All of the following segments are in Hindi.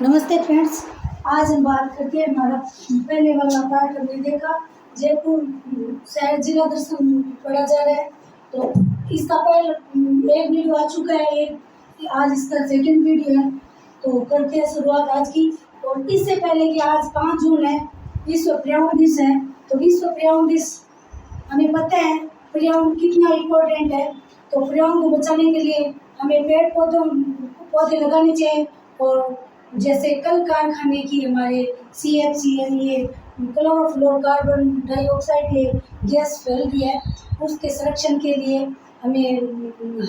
नमस्ते फ्रेंड्स। आज हम बात करते हैं हमारा पहले वाला पार्ट हमने देखा जयपुर शहर जिला दर्शन पढ़ा जा रहा है। तो इसका पहले एक वीडियो आ चुका है, एक आज इसका सेकंड वीडियो है। तो करते हैं शुरुआत आज की। और इससे पहले कि आज 5 जून है, विश्व पर्यावरण दिवस है। तो विश्व पर्यावरण दिवस हमें पता है पर्यावरण कितना इम्पोर्टेंट है। तो पर्यावरण को बचाने के लिए हमें पेड़ पौधे लगाने चाहिए। और जैसे कल कारखाने की हमारे CFC यानी ये क्लोरोफ्लोरोकार्बन डाइऑक्साइड ये गैस फैल रही है, उसके संरक्षण के लिए हमें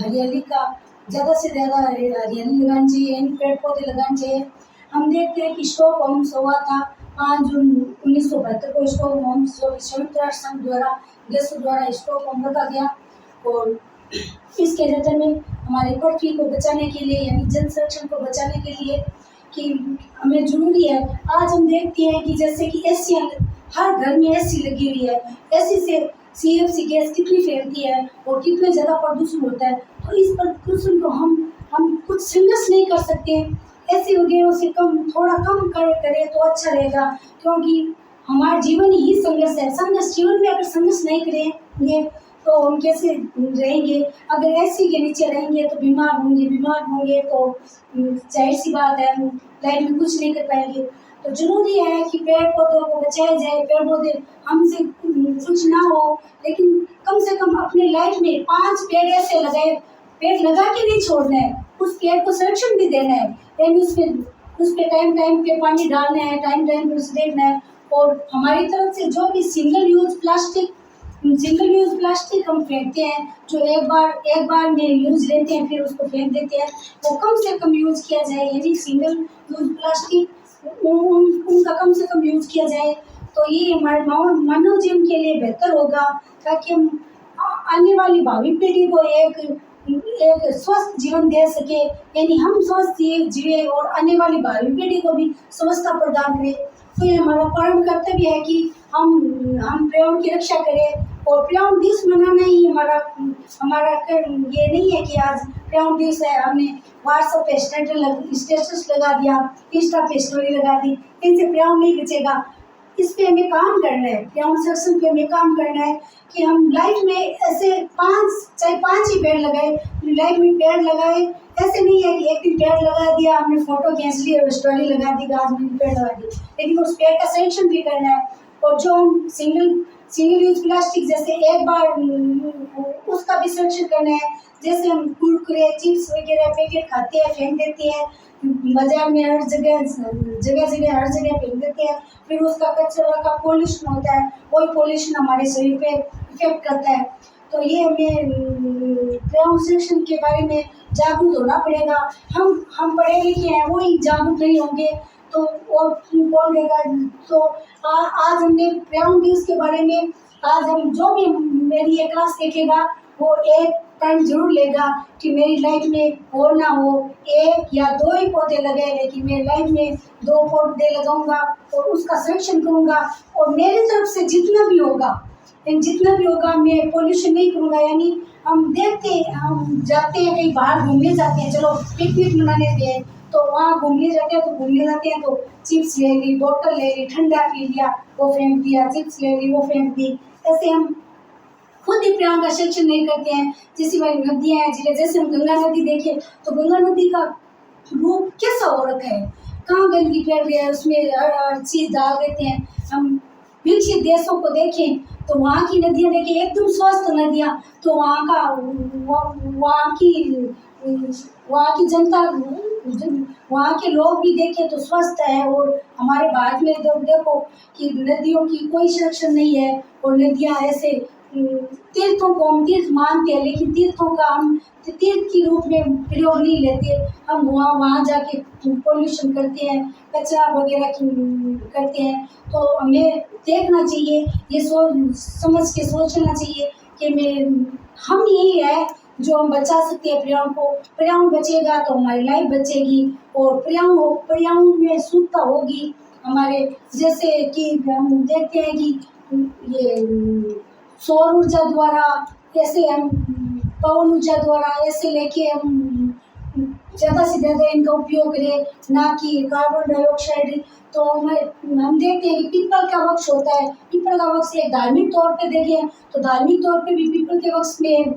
हरियाली का ज़्यादा से ज़्यादा हरियाली लगानी चाहिए, इन पेड़ पौधे लगाने चाहिए। हम देखते हैं कि स्टॉकहोम हुआ था 5 जून 1972 को। स्टॉकहोम संयुक्त राष्ट्र संघ द्वारा देशों द्वारा स्टॉकहोम रखा गया। और इसके जरिए में हमारी पृथ्वी को बचाने के लिए यानी जल संरक्षण को बचाने के लिए कि हमें जरूरी है। आज हम देखते हैं कि जैसे कि एसी, हर घर में एसी लगी हुई है। एसी से CFC गैस कितनी फैलती है और कितना ज़्यादा प्रदूषण होता है। तो इस प्रदूषण को हम कुछ संघर्ष नहीं कर सकते। एसी वगैरह से थोड़ा कम करें तो अच्छा रहेगा, क्योंकि हमारा जीवन ही संघर्ष है। संघर्ष जीवन में अगर संघर्ष नहीं करेंगे तो हम कैसे रहेंगे। अगर एसी के नीचे रहेंगे तो बीमार होंगे तो जाहिर सी बात है लाइफ में कुछ नहीं कर पाएंगे। तो जरूरी है कि पेड़ पौधों को बचाया जाए। पेड़ पौधे हमसे कुछ ना हो, लेकिन कम से कम अपनी लाइफ में 5 पेड़ ऐसे लगाए। पेड़ लगा के नहीं छोड़ना है, उस पेड़ को संरक्षण भी देना है, यानी उस पे टाइम पे पानी डालना है, टाइम पे उसे देखना है। और हमारी तरफ से जो भी सिंगल यूज प्लास्टिक हम फेंकते हैं, जो एक बार में यूज लेते हैं फिर उसको फेंक देते हैं, वो कम से कम यूज किया जाए। यानी सिंगल यूज प्लास्टिक उनका कम से कम यूज किया जाए। तो ये हमारे मानव जीवन के लिए बेहतर होगा, ताकि हम आने वाली भावी पीढ़ी को एक स्वस्थ जीवन दे सके। यानी हम स्वस्थ जिए और आने वाली भावी पीढ़ी को भी स्वच्छता प्रदान करें। तो ये हमारा परम कर्तव्य है कि हम पर्यावरण की रक्षा करें। और पर्यावरण दिवस मनाना ही हमारा ये नहीं है कि आज पर्यावरण दिवस है हमने व्हाट्सएप पे स्टेटस लगा दिया, इंस्टा पे स्टोरी लगा दी, इनसे पर्यावरण नहीं बचेगा। इस पे हमें काम करना है, पर्यावरण संरक्षण पे हमें काम करना है कि हम लाइफ में ऐसे चाहे 5 ही पेड़ लगाए, लाइफ में पेड़ लगाए। ऐसे नहीं है कि एक दिन पेड़ लगा दिया, हमने फोटो खींच ली और स्टोरी लगा दी, आज मैंने पेड़ लगा दी, लेकिन उस पेड़ का संरक्षण भी करना है। और जो हम सिंगल यूज प्लास्टिक जैसे एक बार उसका भी संरक्षण करना है। जैसे हम कुरकुरे चिप्स वगैरह पैकेट खाते हैं, फेंक देते हैं बाजार में, हर जगह फेंक देते हैं, फिर उसका कचरा का पॉल्यूशन होता है, वही पॉल्यूशन हमारे शरीर पे इफेक्ट करता है। तो ये हमें पर्यावरण संरक्षण के बारे में जागरूक होना पड़ेगा। हम पढ़े लिखे हैं, वो ही जागरूक नहीं होंगे तो और कौन रहेगा। तो आज हमने पर्यावरण दिवस के बारे में, आज हम जो भी मेरी ये क्लास देखेगा वो एक टाइम जरूर लेगा कि मेरी लाइफ में हो ना हो 1 या 2 ही पौधे लगाए, लेकिन मेरी लाइफ में 2 पौधे लगाऊंगा और उसका संरक्षण करूंगा। और मेरी तरफ से जितना भी होगा मैं पॉल्यूशन नहीं करूंगा। यानी हम जाते हैं कहीं बाहर घूमने जाते हैं, चलो पिकनिक मनाने गए तो वहाँ घूमने जाते हैं तो चिप्स ले ली, बोतल ले ली, ठंडा पी लिया, वो फेंक दिया, चिप्स ले ली, वो फेंक दी। ऐसे हम खुद ही पर्यावरण का संरक्षण नहीं करते हैं। जैसी हमारी नदियाँ हैं, जैसे हम गंगा नदी देखें तो गंगा नदी का रूप कैसा हो रखा है, कहाँ गंदगी फैल रही है, उसमें हर चीज़ डाल देते हैं। हम विकसित देशों को देखें तो वहाँ की नदियाँ देखें, एकदम स्वस्थ नदियाँ। तो वहाँ की जनता, वहाँ के लोग भी देखें तो स्वस्थ है। और हमारे भारत में जब देखो कि नदियों की कोई संरक्षण नहीं है और नदियाँ ऐसे तीर्थों को हम तीर्थ मानते हैं, लेकिन हम तीर्थ के रूप में प्रयोग नहीं लेते। हम वहाँ जाके पोल्यूशन करते हैं, कचरा वगैरह करते हैं। तो हमें देखना चाहिए, ये समझ के सोचना चाहिए कि हम यही है जो हम बचा सकते हैं पर्यावरण को। पर्यावरण बचेगा तो हमारी लाइफ बचेगी और पर्यावरण में शुद्धता होगी हमारे। जैसे कि हम देखते हैं कि ये सौर ऊर्जा द्वारा, ऐसे हम पवन ऊर्जा द्वारा ऐसे लेके हम ज़्यादा से ज़्यादा इनका उपयोग करें, ना कि कार्बन डाइऑक्साइड। तो हम देखते हैं कि पीपल का वृक्ष होता है, पीपल का वृक्ष एक धार्मिक तौर पे देखें तो धार्मिक तौर पे भी पीपल के वृक्ष में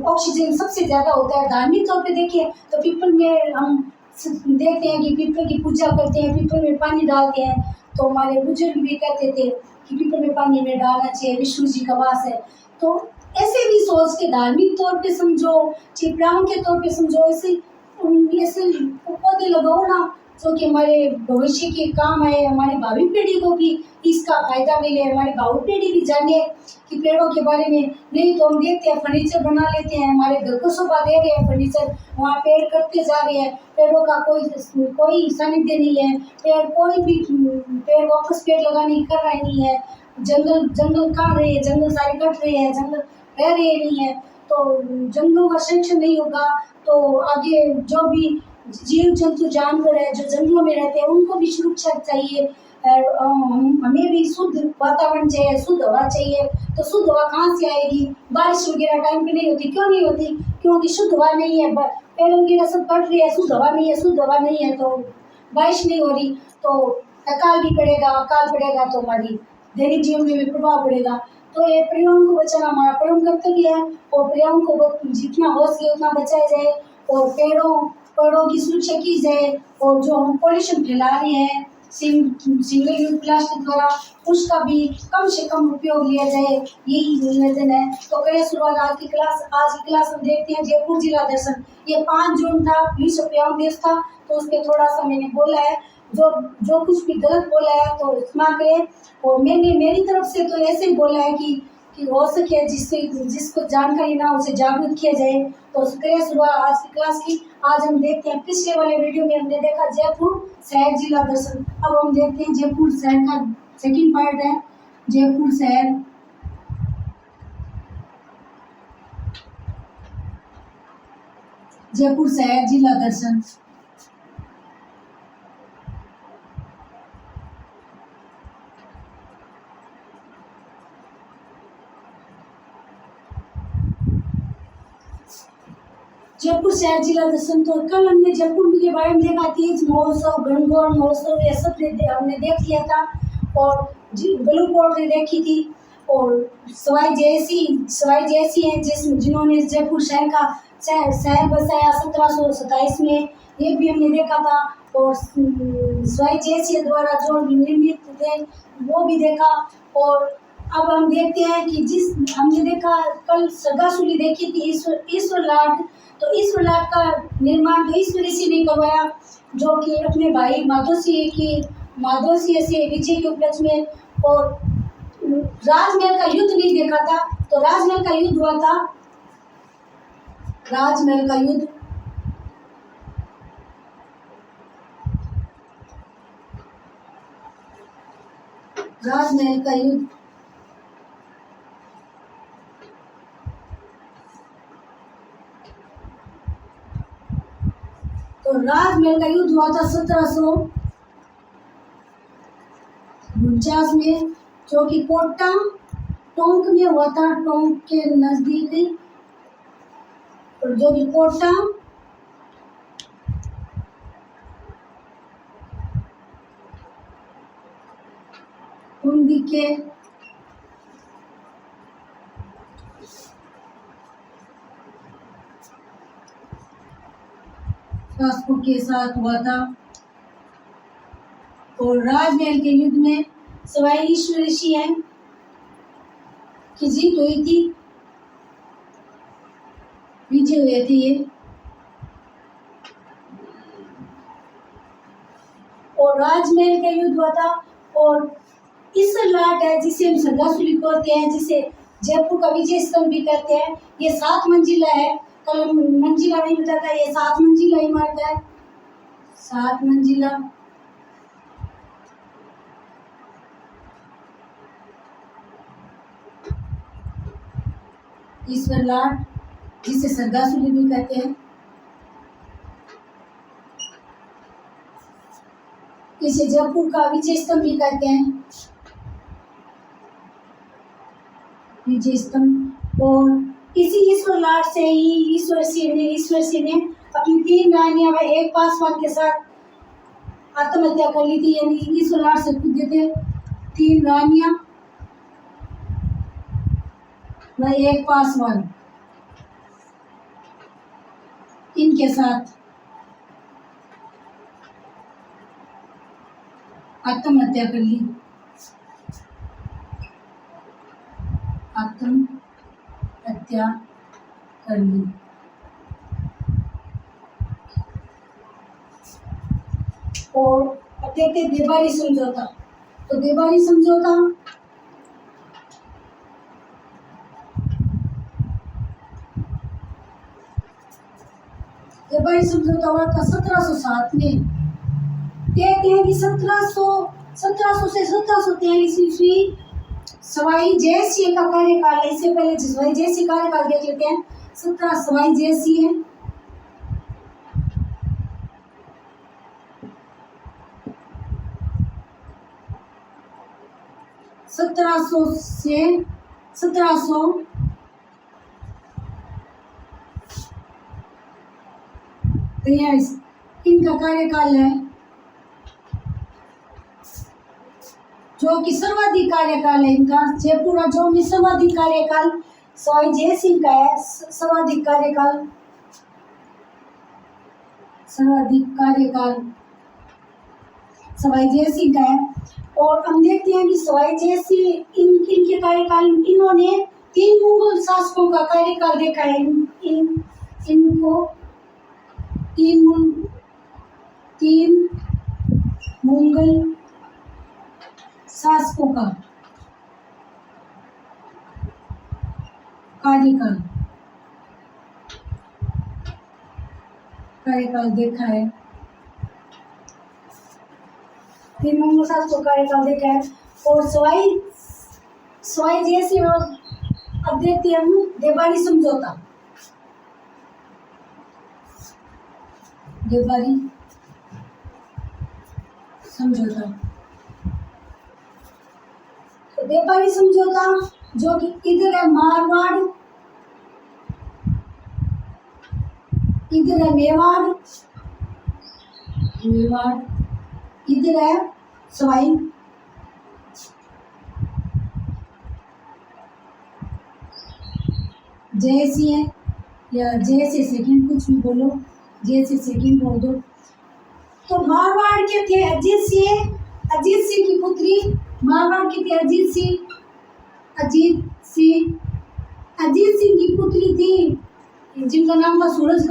ऑक्सीजन सबसे ज़्यादा होता है। धार्मिक तौर पे देखें तो पीपल में हम देखते हैं कि पीपल की पूजा करते हैं, पीपल में पानी डालते हैं। तो हमारे बुजुर्ग भी कहते थे कि पीपल में पानी में डालना चाहिए, विष्णु जी का वास है। तो ऐसे भी सोच के धार्मिक तौर पे समझो, चिपराओं के तौर पे समझो, ऐसे पौधे लगाओ ना जो कि हमारे भविष्य के काम आए, हमारी भावी पीढ़ी को भी इसका फायदा मिले, हमारी भावी पीढ़ी भी जाने कि पेड़ों के बारे में। नहीं तो हम देखते हैं फर्नीचर बना लेते हैं, हमारे घर को शोभा दे रहे हैं फर्नीचर, वहाँ पेड़ कटते जा रहे हैं, पेड़ों का कोई सानिध्य नहीं है, पेड़ कोई भी पेड़ वापस पेड़ लगाने की कर रहा नहीं है। जंगल जंगल काट रहे हैं, जंगल सारे कट रहे हैं, जंगल रह रहे नहीं है। तो जंगलों का संरक्षण नहीं होगा तो आगे जो भी जीव जंतु जानवर है जो जंगलों में रहते हैं उनको भी सुरक्षा चाहिए। हमें भी शुद्ध वातावरण चाहिए, शुद्ध हवा चाहिए। तो शुद्ध हवा कहाँ से आएगी? बारिश वगैरह टाइम पे नहीं होती। क्यों नहीं होती? क्योंकि शुद्ध हवा नहीं है, पेड़ वगैरह सब कट रहे हैं, शुद्ध हवा नहीं है, शुद्ध हवा नहीं है तो बारिश नहीं हो रही, तो अकाल भी पड़ेगा, अकाल पड़ेगा तो हमारी दैनिक जीवन में भी प्रभाव पड़ेगा। तो ये पर्यावरण को बचाना हमारा परम कर्तव्य है और पर्यावरण को जितना हो सके उतना बचाया जाए और पेड़ों की सुरक्षा की जाए। और जो हम पॉल्यूशन फैला रहे हैं सिंगल यूज प्लास्टिक द्वारा, उसका भी कम से कम उपयोग लिया जाए, यही निवेदन है। तो करिए शुरुआत आज की क्लास हम देखते हैं जयपुर जिला दर्शन। ये 5 जून था, विश्व पर्यावरण दिवस था, तो उस पर थोड़ा सा मैंने बोला है। जो कुछ भी गलत बोला है तो क्षमा करें। और मैंने मेरी तरफ से तो ऐसे ही बोला है कि हो सके जिसको जानकारी ना उसे जागरूक किया जाए। तो करिए शुरुआत आज की क्लास की। आज हम देखते हैं, पिछले वाले वीडियो में हमने देखा जयपुर शहर जिला दर्शन। अब हम देखते हैं जयपुर शहर का सेकंड पार्ट है, जयपुर शहर जिला दर्शन। जयपुर शहर जिला दर्शन। तो कल हमने जयपुर के बारे में देखा, तीज महोत्सव, गणगौर महोत्सव, ये सब हमने देख लिया था और ब्लू पोर्ट्रेट देखी थी। और सवाई जैसी हैं जिन्होंने जयपुर शहर का शहर बसाया 1727 में, ये भी हमने देखा था। और सवाई जैसी द्वारा जो निर्मित थे वो भी देखा। और अब हम देखते हैं कि हमने देखा कल सरगासुली देखी थी, ईश्वर लाट। तो ईश्वर लाट का निर्माण तो ईश्वर ऋषि ने करवाया, जो कि अपने भाई माधव सिंह से विजय के उपलक्ष्य में। और राजमहल का युद्ध नहीं देखा था, तो राजमहल का युद्ध हुआ था, राजमहल का युद्ध तो राजमहल का युद्ध हुआ था 1749 में, जो कि कोटा टोंक में हुआ था, टोंक के नजदीक, जो कि कोटा कुंडी के शासकों के साथ हुआ था। और राजमहल के युद्ध में सवाई ईश्वर ऋषि हैं की जीत हुई थी, विजय हुए थे ये। और राजमहल का युद्ध हुआ था। और ईश्वर लाट है जिसे हम सरगासुली कहते हैं, जिसे जयपुर का विजय स्तंभ भी कहते हैं। ये 7 मंजिला है, कल मंजिला नहीं बताता, ये 7 मंजिला इमारत है, 7 मंजिला। ईश्वर लाट जिसे सरगासुली भी कहते हैं, इसे जयपुर का विजय स्तंभ भी कहते हैं, विजय स्तंभ। और इसी ईश्वर लाट से ही ईश्वर सिंह ने अपनी 3 रानियां व एक पासवान के साथ आत्महत्या कर ली थी, यानी इस उलाट से कूदे थे 3 रानियां व एक पासवान, इनके साथ आत्महत्या कर ली। आत्महत्या कर ली। और देखते देबारी समझौता। तो देबारी समझौता हुआ था 1707 में। कहते हैं कि 1700 से 1743 ईस्वी सवाई जयसिंह का कार्यकाल है। इससे पहले सवाई जयसिंह कार्यकाल देख लेते हैं। 17 सवाई जयसिंह है, सत्रह सौ से 1743 इनका कार्यकाल है, जो कि सर्वाधिक कार्यकाल है इनका। जयपुर जो में सर्वाधिक कार्यकाल सवाई जयसिंह का है। सर्वाधिक कार्यकाल सवाई जयसिंह का है। और हम देखते हैं कि सवाई जयसिंह इनके कार्यकाल, इन्होंने 3 मुगल शासकों का कार्यकाल देखा है। इनको 3 मुगल शासकों का कार्यकाल देखा है। 3 मुगल शासकों का कार्यकाल देखा है। और सवाई जयसिंह, अब देखते हैं हम देबारी समझौता। देबारी समझौता, तो देबारी समझौता जो कि इधर है मारवाड़, इधर है मेवाड़, इधर है सवाई जयसिंह है, या जयसिंह सेकंड, कुछ भी बोलो, जयसिंह सेकंड बोल दो। तो मारवाड़ के थे अजीत सिंह की पुत्री, मारवाड़ की थी अजीत सिंह की पुत्री थी जिनका नाम था सूरज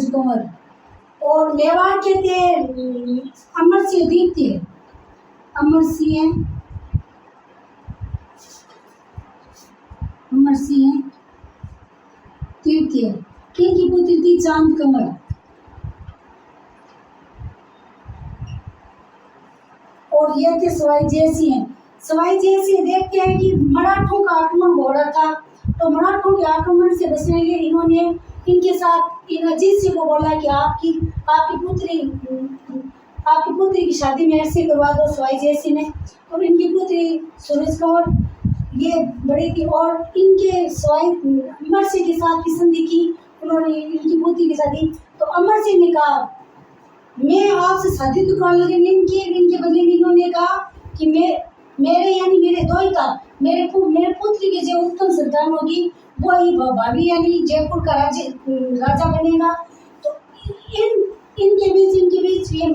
कंवर। और मेवाड़ के थे अमर सिंह द्वितीय, इनकी पुत्री थी चांद कंवर। और ये थे सवाई जयसिंह। देखते हैं कि मराठों का आक्रमण हो रहा था, तो मराठों के आक्रमण से बचने के लिए इन्होंने इनके साथ इन अजीत सिंह को बोला कि आपकी पुत्री की शादी मेरे से करवा दो, सवाई जयसिंह ने। और इनकी पुत्री सूरज कंवर ये बड़ी थी, और इनके सवाई अमर सिंह के साथ की संधि की उन्होंने, इनकी पुत्री की शादी। तो अमर सिंह ने कहा मैं आपसे शादी तो करा लूंगी, इनके बदले में इन्होंने कहा कि मेरे दोहिता मेरे पुत्री के जो उत्तम संतान होगी वो ही भाभी यानी जयपुर का राजा बनेगा। तो इनके बीच ये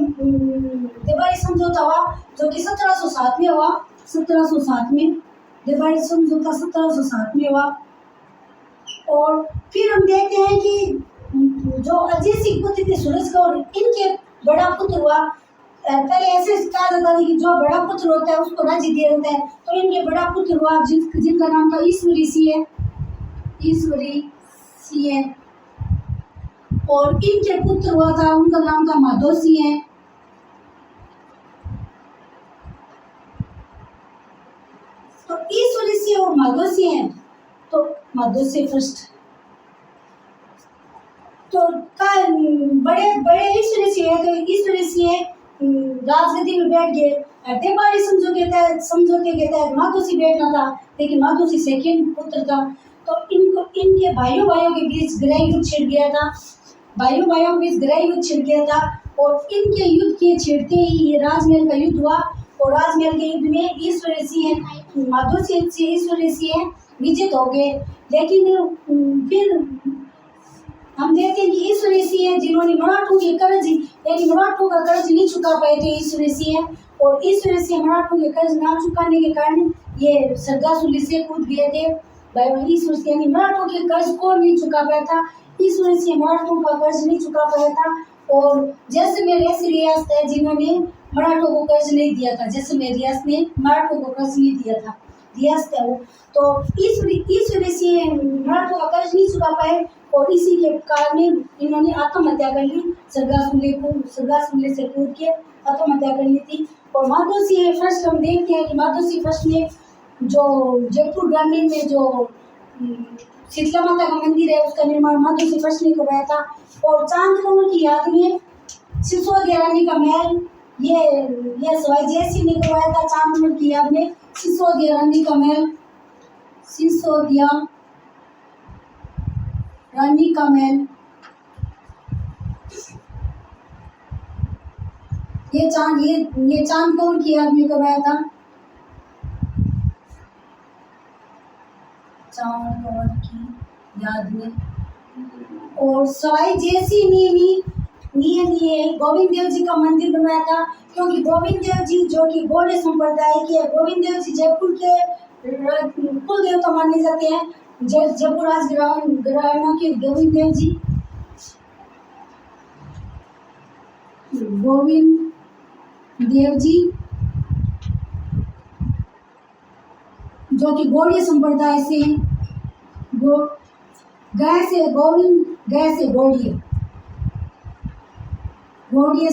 देबारी समझौता हुआ, जो कि 1707 में हुआ। 1707 में देबारी समझौता 1707 में हुआ। और फिर हम देखते हैं कि जो अजीत सिंह पुत्र थे सूरज कंवर, इनके बड़ा पुत्र हुआ। पहले ऐसे कहा जाता था कि जो बड़ा पुत्र होता है उसको राज्य दिया जाता है, तो इनके बड़ा पुत्र हुआ जिनका नाम था ईश्वरी सिंह। और इनके पुत्र हुआ था, उनका नाम था माधो सिंह। तो ईश्वरी सिंह और माधो सिंह, तो माधो सिंह फर्स्ट, तो बड़े ईश्वरी सिंह है। तो ईश्वरी सिंह राजगद्दी में बैठ गए। देबारी समझौते के तहत माधो सिंह बैठना था, लेकिन माधो सिंह सेकंड पुत्र था। तो इनको इनके भाइयों के बीच गृह युद्ध छिड़ गया था। भाइयों के बीच गृह युद्ध छिड़ गया था और इनके युद्ध के छिड़ते ही ये राजमहल का युद्ध हुआ और राजमहल के युद्ध में ईश्वर सिंह माधो सिंह ईश्वर सिंह विजित हो गए। लेकिन फिर हम देखते हैं कि ईश्वर सिंह जिन्होंने मराठों के कर्ज यानी मराठों का कर्ज नहीं चुका पाए थे ईश्वर सिंह, और ईश्वर सिंह मराठों के कर्ज ना चुकाने के कारण ये सरगासुली से कूद गए थे। ईश्वर सिंह यानी मराठों के कर्ज को नहीं चुका पाया था, ईश्वर सिंह मराठों का कर्ज नहीं चुका पाया था। और जैसलमेर ऐसी रियासत है जिन्होंने मराठों को कर्ज नहीं दिया था, जैसलमेर रियासत ने मराठों को कर्ज नहीं दिया था, रियासत है वो। तो ईश्वर सिंह मराठों का कर्ज नहीं चुका पाए और इसी के कारण इन्होंने आत्महत्या कर ली, सरगासुली से कूद के आत्महत्या कर ली थी। और माधो सिंह फर्स्ट हम देखते हैं कि माधो सिंह फर्स्ट ने जो जयपुर ग्रामीण में जो शीतला माता का मंदिर है उसका निर्माण माधो सिंह फर्स्ट ने करवाया था। और चांद कमल की याद में सिसोदिया रानी का महल ये सवाई जयसिंह ने करवाया था। चांद कमल की याद में सिसोदिया रानी का महल, सिसोदिया रानी का महल ये चांद कमल की याद में करवाया था। चांद कमल की याद में। और सवाई जयसिंह ने गोविंद देव जी का मंदिर बनवाया था, क्योंकि गोविंद देव जी जो कि गौड़ संप्रदाय के है, गोविंद देव जी जयपुर के कुल देवता माने जाते हैं। जयपुर राजघराना के गोविंद देव जी जो कि गौड़ीय संप्रदाय से गौड़ीय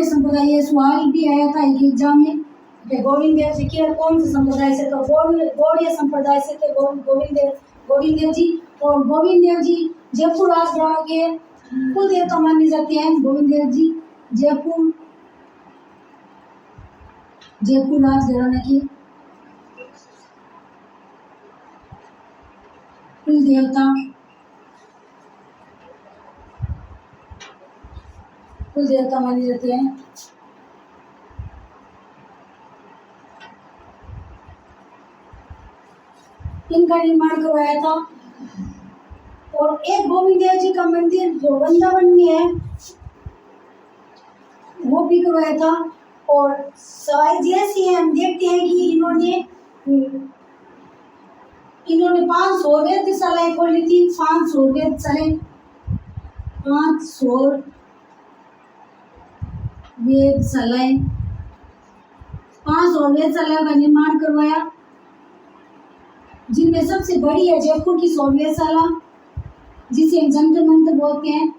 संप्रदाय ये सवाल भी आया था एक एग्जाम में कि गोविंद देव जी के कौन से संप्रदाय से, तो गौड़ीय संप्रदाय से थे गोविंद देव जी। और गोविंद देव जी जयपुर राजघराना के कुल देवता माने जाते हैं। गोविंद देव जी जयपुर राजघराना के कुल देवता माने जाते हैं। इनका निर्माण करवाया था। और एक गोविंद देव जी का मंदिर जो वृंदावन में है वो भी करवाया था। और सवाई जयसिंह हम देखते हैं कि इन्होंने 500 वेधशालाएं खोली थी। 500 वेधशालाएं का निर्माण करवाया, जिनमें सबसे बड़ी है जयपुर की 100 वेधशाला, जिसे हम जंतर मंतर बोलते हैं।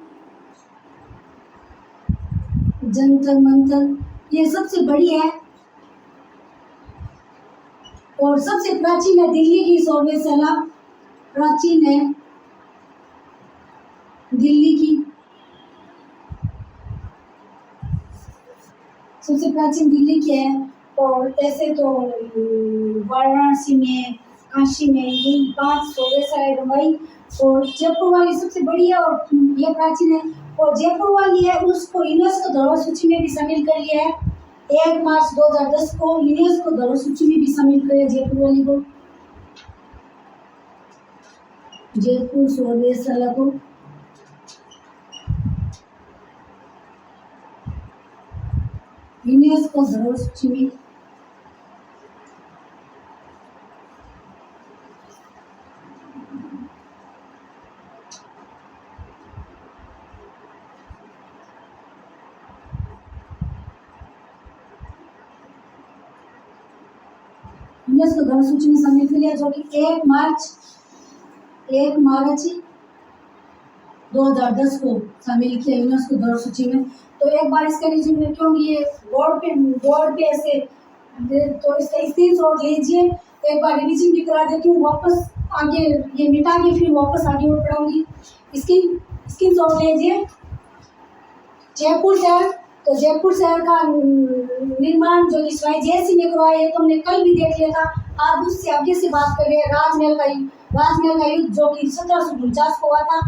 जंतर मंतर ये सबसे बड़ी है और सबसे प्राचीन है दिल्ली की 100 वेधशाला, प्राचीन है दिल्ली की, सबसे प्राचीन दिल्ली की है। और ऐसे तो वाराणसी में, काशी में यही 500 वेधशालाएं बनवाई। और जयपुर वाली सबसे बड़ी है और यह प्राचीन है। और जयपुर वाली है उसको यूनेस्को धरोहर सूची में भी शामिल कर लिया है। 1 मार्च 2010 को यूनेस्को धरोहर सूची में भी शामिल कर लिया जयपुर वाली को, जयपुर 100 वेधशाला को। यूनेस्को धरोहर सूची में यूनेस्को धरोहर सूची में शामिल कर लिया, जो कि 1 मार्च 2010 को शामिल किया यूनेस्को धरोहर सूची में। तो एक बार इसका रिवीजन में, क्योंकि ये बोर्ड पे ऐसे तो इसका स्क्रीनशॉट लीजिए। एक बार रिवीजन भी करा देती हूँ, वापस आगे ये मिटा के फिर वापस आगे और पढ़ाऊंगी। स्क्रीनशॉट लीजिए। जयपुर शहर तो जयपुर शहर का निर्माण जो कि स्वाई जयसिंह ने करवाया है, तो हमने कल भी देख लिया था। आज उससे आगे से बात कर रहे हैं राजमहल का युद्ध जो कि 1749 को हुआ था,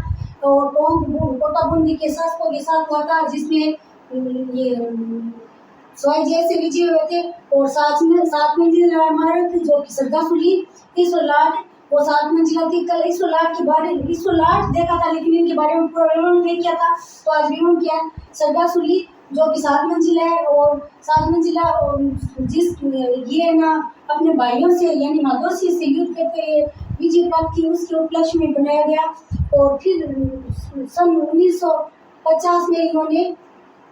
और कोटाबंदी के शासकों के साथ हुआ था, जिसमें ये स्वाई जयसिंह विजय हुए थे। और सात मंजिला इमारत जो कि सरदासुली 108, वो 7 मंजिला थी। कल 108 के बारे में 108 देखा था, लेकिन इनके बारे में पूरा विवरण नहीं किया था, तो आज विवरण किया। सरदासुली जो कि 7 मंजिला है, और 7 मंजिला जिस ये ना अपने भाइयों से यानी माधोसी से युद्ध करके विजय प्राप्त की, उसके उपलक्ष्य में बनाया गया। और फिर सन 1950 में इन्होंने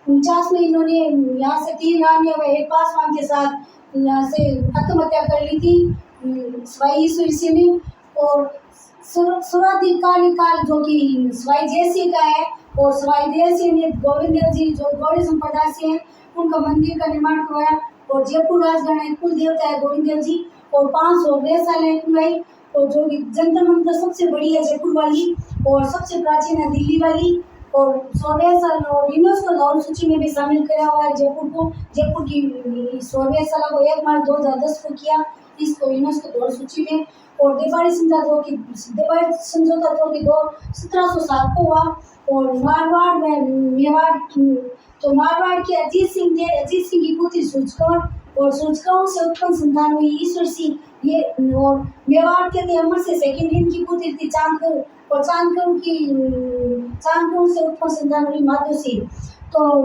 49 में इन्होंने यहाँ से 3 रानियों व एक पासवान के साथ यहाँ से आत्महत्या कर ली थी स्वाई ईश्वर सिंह ने। और शुरुआती कार्यकाल जो कि स्वाई जयसिंह का है, और स्वाई जयसिंह ने गोविंद देव जी जो गौड़ी संप्रदाय से हैं, उनका मंदिर का निर्माण करवाया। और जयपुर राजगढ़ है, कुल देवता है गोविंद देव जी, और 500 वेधशालाएं खुलवाई। और जो कि जंतर मंतर सबसे बड़ी है जयपुर वाली, और सबसे प्राचीन है दिल्ली वाली। और 100 साल और यूनेस्को धरोहर सूची में भी शामिल किया हुआ है जयपुर को। जयपुर की 100 साल को 1 मार्च 2010 को किया इसको यूनेस्को धरोहर सूची में। और देवारी समझौता जो कि 1707 को हुआ। और मारवाड़ में मेवाड़, तो मारवाड़ के अजीत सिंह की पुत्री सूचकौर, और सूचकौर से उत्पन्न संतान हुई ईश्वर सिंह ये। और मेवाड़ के थे अमर से सेकंड, इनकी पुत्री थी चांदकौर, और चांदकौर से उत्पन्न संतान हुई माधो सिंह। तो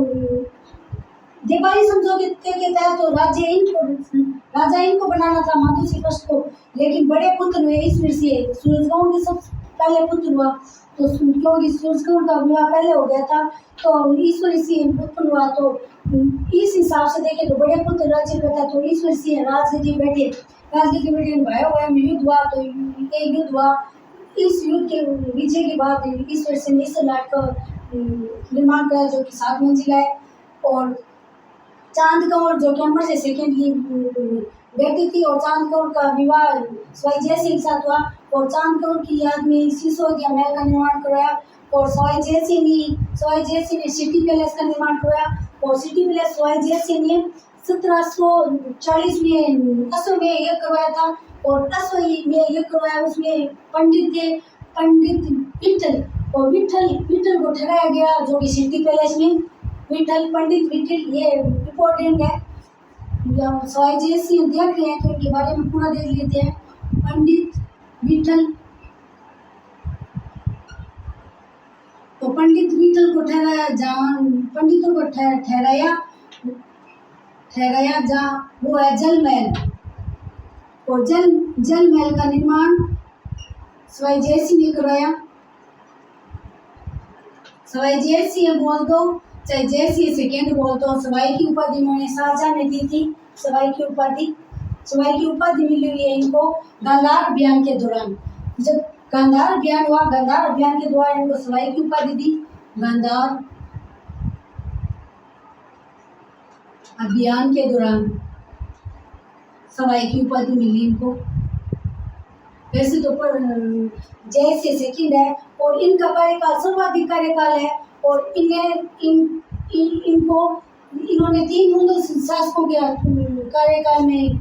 देवारी समझौते के तहत तो राजा इनको बनाना था माधो सिंह फर्स्ट को, लेकिन बड़े पुत्र हुए ईश्वर सिंह, सूरजगांव के सबसे पहले पुत्र हुआ। तो क्योंकि सूरजगांव का विवाह पहले हो गया था, तो ईश्वर सिंह उत्पन्न हुआ। तो इस हिसाब से देखें तो बड़े पुत्र राज्य करता, तो ईश्वर सिंह राजगद्दी बैठे भाइयों में युद्ध हुआ। तो ये युद्ध हुआ, इस युद्ध के विजय के बाद ईश्वर सिंह ने 108 का निर्माण कराया जो कि 7 मंजिला है। और चांदकौर जो कि अमर से सेकंड की बेटी थी, और चांदकौर का विवाह स्वाई जयसिंह के साथ हुआ। और चांदकौर की याद में सिसोदिया महल का निर्माण कराया। और स्वाई जयसिंह ने सिटी पैलेस का निर्माण कराया। और सिटी पैलेस स्वाई जयसिंह ने 1740 में असो में यह करवाया था। और असो में यह करवाया, उसमें पंडित विठल और विठल को ठहराया गया जो कि सिटी पैलेस में। पंडित विठल ये इम्पोर्टेंट है, जब स्वाई जयसिंह देख रहे हैं तो इनके बारे में पूरा देख लेते हैं। पंडित विठल, तो पंडित विठल को पंडितों को ठहराया जहाँ वो है जल महल। और जल महल का निर्माण स्वाई जयसिंह ने करवाया। स्वाई जयसिंह बोल दो चाहे जयसिंह सेकेंड बोल दो, सवाई की उपाधि उन्होंने शाहजहां ने दी थी। सवाई की उपाधि मिली हुई है इनको गांधार अभियान के दौरान। जब गांधार अभियान हुआ, गांधार अभियान के दौरान इनको सवाई की उपाधि दी। गांधार अभियान के दौरान सवाई की उपाधि मिली इनको। वैसे तो पर जयसिंह सेकंड है, और इनका कार्यकाल सर्वाधिक कार्यकाल है। और इन्होंने 3 मुगल शासकों के कार्यकाल में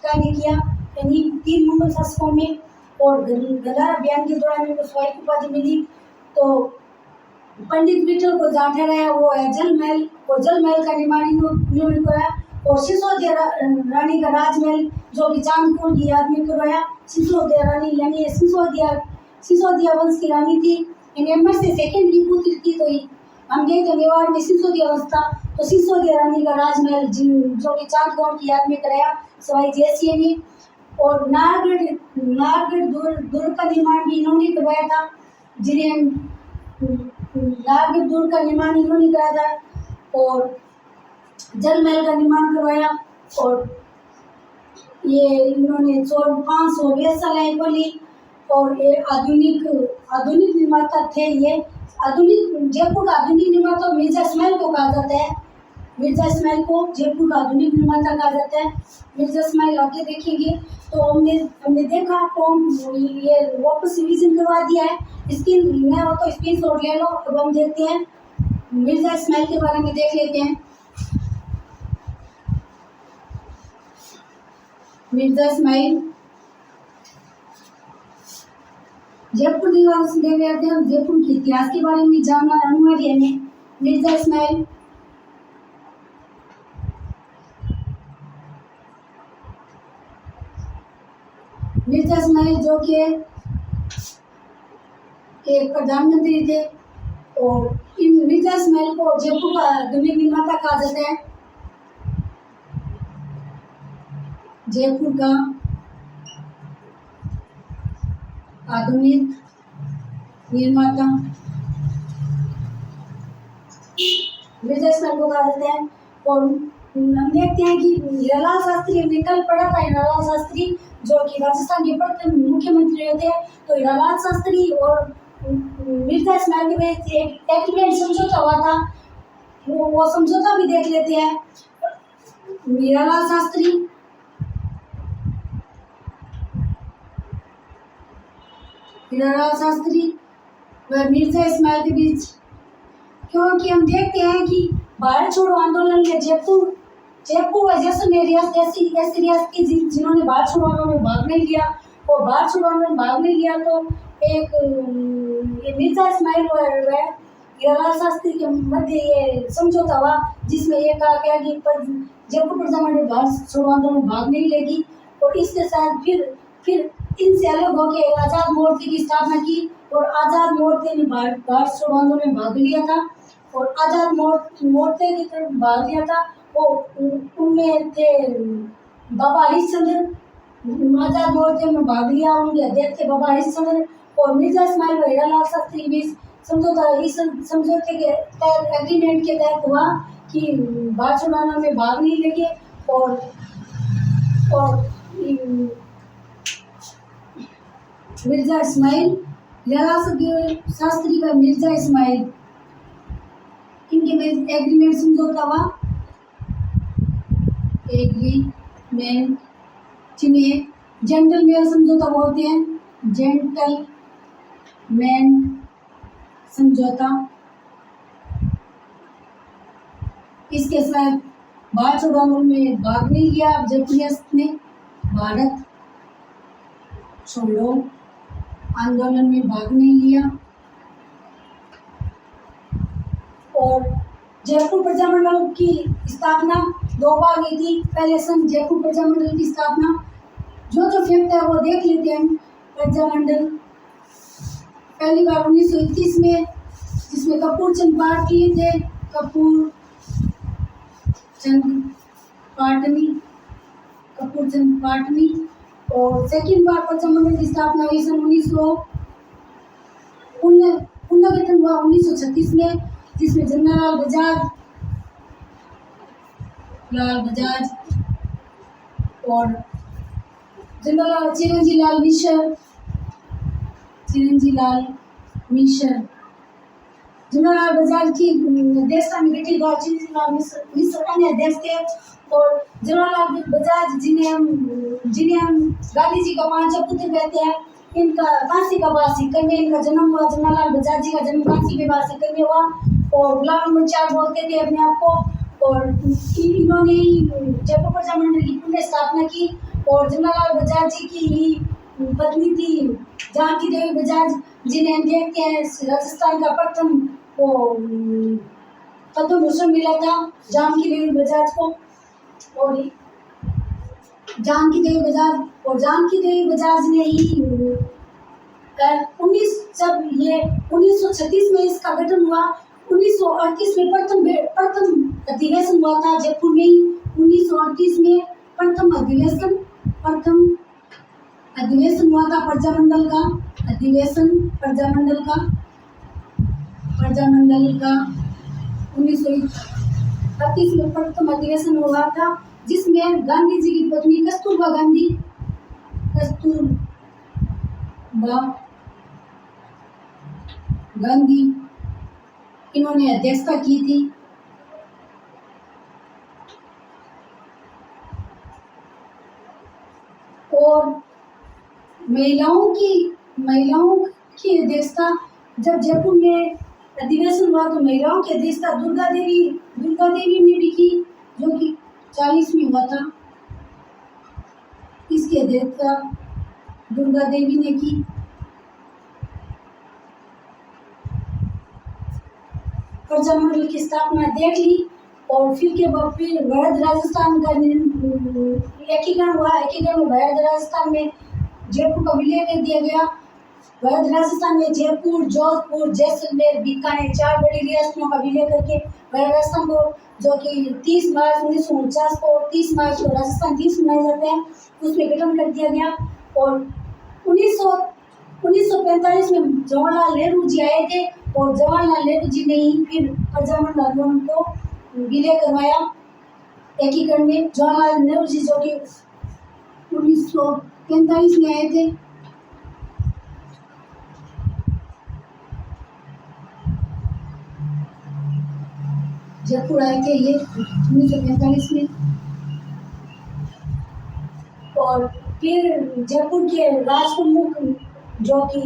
कार्य किया, यानी 3 मुगल शासकों में। और गांधार अभियान के दौरान इनको सवाई की उपाधि मिली। तो पंडित विठल को जहाँ ठहराया वो है जल महल, और जल महल का निर्माण इन्होंने कराया। और सिसोदिया रानी का राजमहल जो कि चांदकौर की याद में करवाया। सिसोदिया रानी यानी सिसोदिया वंश की रानी थी। अमर से सेकंड की पुत्री थी। तो हम देखते मेवाड़ में सिसोदिया वंश था, तो सिसोदिया रानी का राजमहल जो कि चांदकौर की याद में कराया सवाई जयसिंह ने। और नाहरगढ़ दुर्ग का निर्माण भी इन्होंने करवाया था, जिन्हें नाहरगढ़ दुर्ग का निर्माण इन्होंने कराया था। और जल महल का निर्माण करवाया। और ये इन्होंने 500 वेधशालाएं खोली। और ये आधुनिक निर्माता थे। ये जयपुर का आधुनिक निर्माता मिर्जा इस्माइल को कहा जाता है। मिर्जा इस्माइल को जयपुर का आधुनिक निर्माता कहा जाता है। मिर्जा इस्माइल आगे देखेंगे तो हमने देखा तो ये वापस रिवीजन करवा दिया है। स्क्रीन न हो तो स्क्रीन शॉट ले लो। अब हम देखते हैं मिर्जा इस्माइल के बारे में देख लेते हैं। मिर्जा इस्माइल। जयपुर दिवस ले रहे थे, जयपुर के इतिहास के बारे में जानना अनिवार्य है। मिर्जा इस्माइल। मिर्जा इस्माइल जो कि एक प्रधानमंत्री थे, और इन मिर्जा इस्माइल को जयपुर का आधुनिक निर्माता कहा जाता है। जयपुर का आधुनिक निर्माता मिर्जा इस्माइल को कहा जाता है। और हम देखते हैं कि हीरालाल शास्त्री, हमने कल पढ़ा था हीरालाल शास्त्री जो कि राजस्थान के प्रथम मुख्यमंत्री थे। तो हीरालाल शास्त्री और मिर्जा इस्माइल के बीच एक एग्रीमेंट समझौता हुआ था, वो समझौता भी देख लेते हैं। हीरालाल शास्त्री व मिर्जा इस्माइल के बीच, क्योंकि हम देखते हैं कि भारत छोड़ो आंदोलन में जयपुर व जैसलमेर ऐसी रियासत की जिन्होंने भारत छोड़ो आंदोलन में भाग नहीं लिया, और भारत छोड़ो आंदोलन में भाग नहीं लिया तो एक ये मिर्जा इस्माइल व हीरालाल शास्त्री के मध्य ये समझौता हुआ, जिसमें ये कहा गया कि जयपुर प्रजामंडल भारत छोड़ो आंदोलन में भाग नहीं लेगी। और इसके साथ फिर इनसे अलग होकर आज़ाद मोर्चे की स्थापना की, और आज़ाद मोर्चे ने भारत छोड़ो आंदोलन में भाग लिया था, और आज़ाद मोर्चे की तरफ भाग लिया था। वो उनमें थे बाबा हरिश्चंद्र, आज़ाद मोर्चे में भाग लिया, उनके अध्यक्ष थे बाबा हरिश्चंद्र। और मिर्जा इस्माइल व हीरालाल शास्त्री के बीच समझौता, इस समझौते के तहत एग्रीमेंट के तहत हुआ कि भारत छोड़ो आंदोलन में भाग नहीं लेंगे। और मिर्जा इस्माइल, हीरालाल शास्त्री व मिर्जा इस्माइल, इनके बीच एग्रीमेंट समझौता हुआ। एग्रीमेंट जिन्हें जेंटलमैन समझौता बोलते हैं, जेंटलमैन समझौता। इसके साथ भारत छोड़ो आंदोलन में भाग नहीं लिया जयपुर रियासत ने, भारत छोड़ो आंदोलन में भाग नहीं लिया। और जयपुर प्रजामंडल की स्थापना दो बार हुई थी। पहले सन जयपुर प्रजामंडल की स्थापना जो फैक्ट है वो देख लेते हैं। प्रजामंडल पहली बार 1931 में, जिसमें कपूर चंद पाटनी थे, कपूर चंद पाटनी। और सेकेंड बार प्रजामंडल की स्थापना हुई सन 1936 में, जिसमें जमनालाल बजाज और जनरल चिरंजी लाल मिश्र जनरल बजाज की अध्यक्षता में गठित हुआ। चिरंजी लाल मिश्र अन्य अध्यक्ष थे। और जनरल बजाज जिन्हें हम गांधी जी का पांचवा पुत्र कहते हैं, इनका काशी का वास सीकर में इनका जन्म हुआ। जमनालाल बजाज जी का जन्म काशी के वास सीकर में हुआ, और गुलाम अहमद चार बोलते थे अपने आप को। और इन्होंने जयपुर प्रजामंडल की पुनः स्थापना की। और जमनालाल बजाज जी की ही पत्नी थी जानकी देवी बजाज, जिन्हें हम देखते हैं राजस्थान का प्रथम वो पद्म भूषण मिला था जानकी देवी बजाज को। और जानकी देवी बजाज ने ही 1936 में इसका गठन हुआ। 1938 में प्रथम अधिवेशन हुआ था जयपुर में ही। 1938 में प्रथम अधिवेशन हुआ था प्रजामंडल का। 1938 में प्रथम अधिवेशन हुआ था, जिसमें गांधी जी की पत्नी कस्तूरबा गांधी इन्होंने अध्यक्षता की थी। और महिलाओं की अध्यक्षता, जब जयपुर में अधिवेशन हुआ तो महिलाओं की अध्यक्षता दुर्गा देवी ने भी की, जो कि 40 में हुआ था। इसकी अध्यक्षता दुर्गा देवी ने की। प्रजामंडल की स्थापना देख ली और फिर वैध राजस्थान का एकीकरण हुआ। एकीकरण वैध राजस्थान में जयपुर का विलय कर दिया गया। वैध राजस्थान में जयपुर, जोधपुर, जैसलमेर, बीकानेर 4 बड़ी रियासतों का विलय करके वैध राजस्थान को, जो कि 30 मार्च 1949 को 30 मार्च को राजस्थान दिवस मनाया जाता है, उसमें गठन कर दिया गया। और 1945 में जवाहरलाल नेहरू जी आए थे और जवाहरलाल नेहरू जी ने ही फिर प्रजामंडल आंदोलन को विलय करवाया एकीकरण में। जवाहरलाल नेहरू जी जो कि 1945 में आए थे। जयपुर आए थे ये 1945 में। और फिर जयपुर के राजप्रमुख जो कि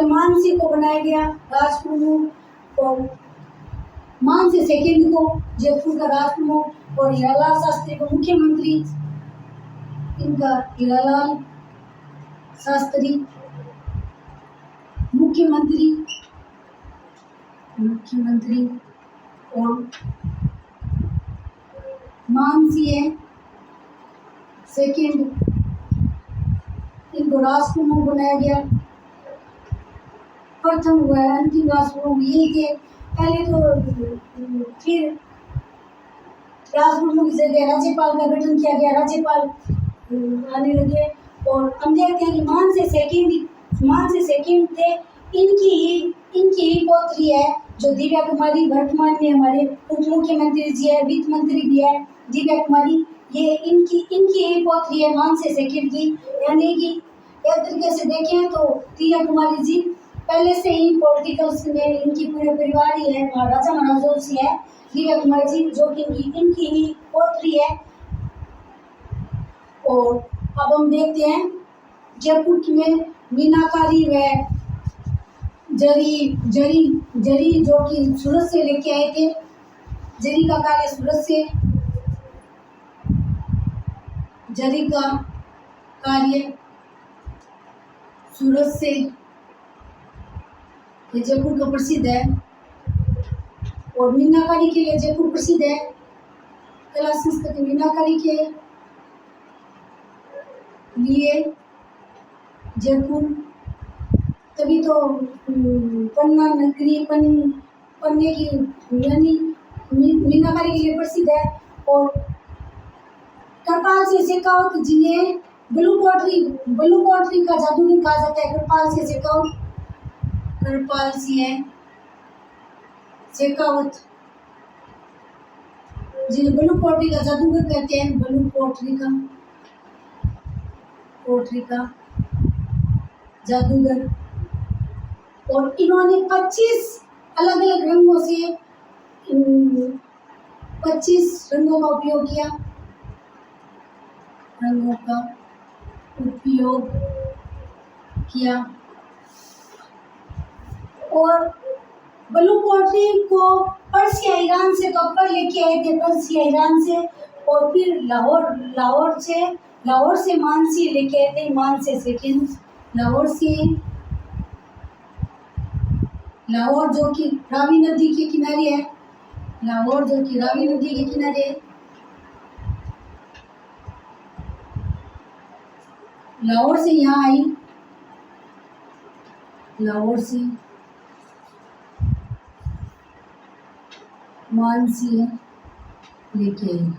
मानसिंह को बनाया गया राजप्रमुख, और मानसिंह सेकेंड को जयपुर का राजप्रमुख, और हीरालाल शास्त्री को मुख्यमंत्री। इनका हीरालाल शास्त्री मुख्यमंत्री और मानसिंह सेकेंड, इनको राजप्रमुख बनाया गया। प्रथम व अंतिम राजप्रमुख यही थे पहले तो। फिर राजप्रमुख की जगह राज्यपाल का गठन किया गया, राज्यपाल आने लगे। और हम देखते हैं कि मानसिंह सेकेंड थे, इनकी ही पौत्री है जो दिव्या कुमारी, वर्तमान में हमारे उप मुख्यमंत्री जी है, वित्त मंत्री भी है दिव्या कुमारी। ये इनकी ही पौत्री है मानसिंह सेकेंड की। यानी कि एक तरीके से देखें तो दिव्या कुमारी जी पहले से ही पॉलिटिकल्स में इनकी पूरे परिवार ही है, महाराजा महाराजाओं से है दिव्या कुमारी जी, जो कि इनकी ही पौत्री है। और अब हम देखते हैं जयपुर में मीनाकारी व जरी जो कि सूरत से लेके आए थे। जरी का कार्य सूरत से, जरी का कार्य सूरत से, ये जयपुर का प्रसिद्ध है। और मीनाकारी के लिए जयपुर प्रसिद्ध है, कला संस्कृति मीनाकारी के लिए जयपुर। तभी तो पन्ना नगरी पन्ने की यानी मीनाकारी के लिए प्रसिद्ध है। और कृपाल सिंह शेखावत जिन्हें ब्लू पोट्री का जादूगर कहा जाता है, कृपाल सिंह शेखावत जिन्हें ब्लू पोट्री का जादूगर कहते हैं, ब्लू पोट्री का जादूगर। और इन्होंने 25 अलग अलग रंगों से 25 रंगों का उपयोग किया। और ब्लू पोट्री को पर्सिया ईरान से कब्बर लेके आए थे, पर्सिया ईरान से। और फिर लाहौर से मानसिंह लेके आए थे, मानसिंह सेकेंड लाहौर जो कि रावी नदी के किनारे है, लाहौर से यहाँ आई, लाहौर से मानसिंह लेके आई।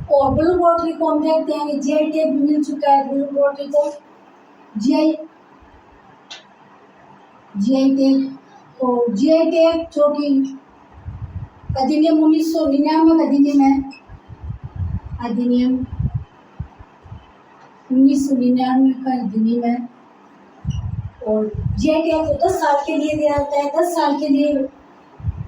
और ब्लू पोट्री को हम देखते हैं कि जीआई टैग भी मिल चुका है। ब्लू पोट्री को जीआई टैग जो कि अधिनियम 1999 का अधिनियम है, अधिनियम 1999 का अधिनियम है। और जीआई टैग को 10 साल के लिए दिया जाता है, 10 साल के लिए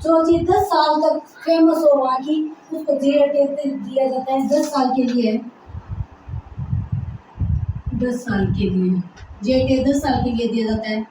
जो चीज 10 साल तक फेमस हो वहाँ की, उसको जीआई टैग दिया जाता है। 10 साल के लिए 10 साल के लिए जीआई टैग 10 साल के लिए दिया जाता है।